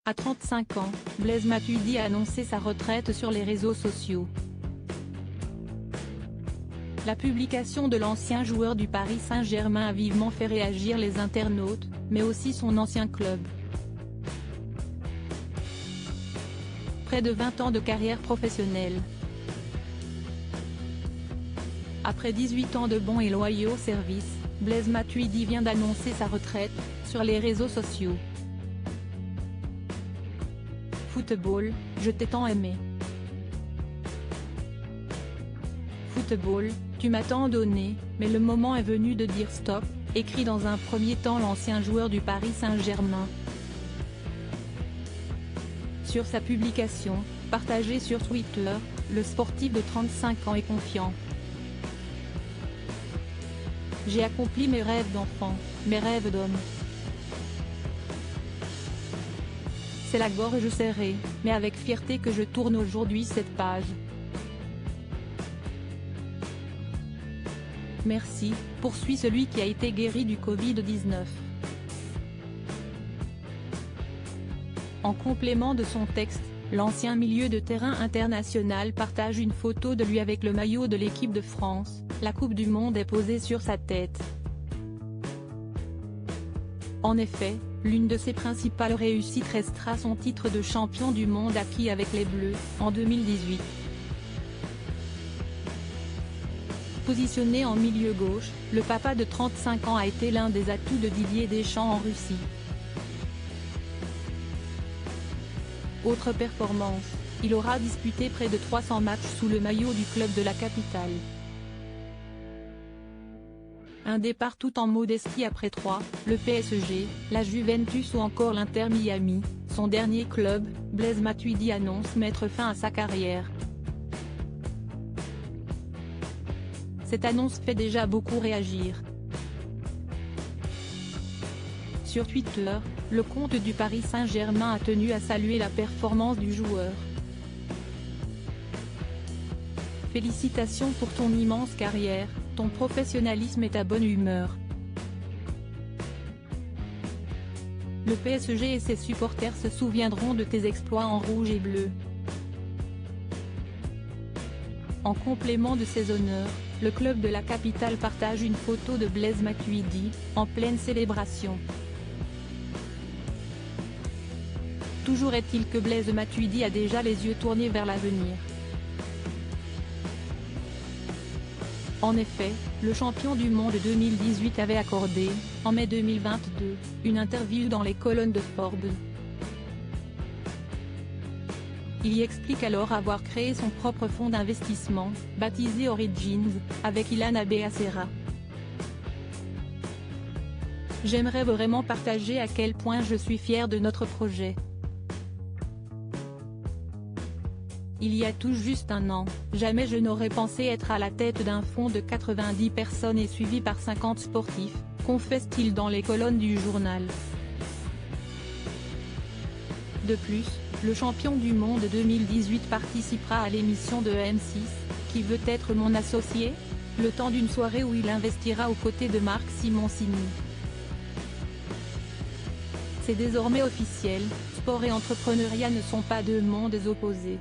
À 35 ans, Blaise Matuidi a annoncé sa retraite sur les réseaux sociaux. La publication de l'ancien joueur du Paris Saint-Germain a vivement fait réagir les internautes, mais aussi son ancien club. Près de 20 ans de carrière professionnelle. Après 18 ans de bons et loyaux services, Blaise Matuidi vient d'annoncer sa retraite, sur les réseaux sociaux. Football, je t'ai tant aimé. Football, tu m'as tant donné, mais le moment est venu de dire stop, écrit dans un premier temps l'ancien joueur du Paris Saint-Germain. Sur sa publication, partagée sur Twitter, le sportif de 35 ans est confiant. J'ai accompli mes rêves d'enfant, mes rêves d'homme. C'est la gorge serrée, mais avec fierté que je tourne aujourd'hui cette page. Merci, poursuit celui qui a été guéri du Covid-19. En complément de son texte, l'ancien milieu de terrain international partage une photo de lui avec le maillot de l'équipe de France. La Coupe du Monde est posée sur sa tête. En effet, l'une de ses principales réussites restera son titre de champion du monde acquis avec les Bleus, en 2018. Positionné en milieu gauche, le papa de 35 ans a été l'un des atouts de Didier Deschamps en Russie. Autre performance, il aura disputé près de 300 matchs sous le maillot du club de la capitale. Un départ tout en modestie après 3, le PSG, la Juventus ou encore l'Inter Miami, son dernier club, Blaise Matuidi annonce mettre fin à sa carrière. Cette annonce fait déjà beaucoup réagir. Sur Twitter, le compte du Paris Saint-Germain a tenu à saluer la performance du joueur. Félicitations pour ton immense carrière, ton professionnalisme et ta bonne humeur. Le PSG et ses supporters se souviendront de tes exploits en rouge et bleu. En complément de ces honneurs, le club de la capitale partage une photo de Blaise Matuidi, en pleine célébration. Toujours est-il que Blaise Matuidi a déjà les yeux tournés vers l'avenir. En effet, le champion du monde 2018 avait accordé, en mai 2022, une interview dans les colonnes de Forbes. Il y explique alors avoir créé son propre fonds d'investissement, baptisé Origins, avec Ilana Beacera. J'aimerais vraiment partager à quel point je suis fier de notre projet. Il y a tout juste un an, jamais je n'aurais pensé être à la tête d'un fonds de 90 personnes et suivi par 50 sportifs, confesse-t-il dans les colonnes du journal. De plus, le champion du monde 2018 participera à l'émission de M6, Qui veut être mon associé?, le temps d'une soirée où il investira aux côtés de Marc Simoncini. C'est désormais officiel, sport et entrepreneuriat ne sont pas deux mondes opposés.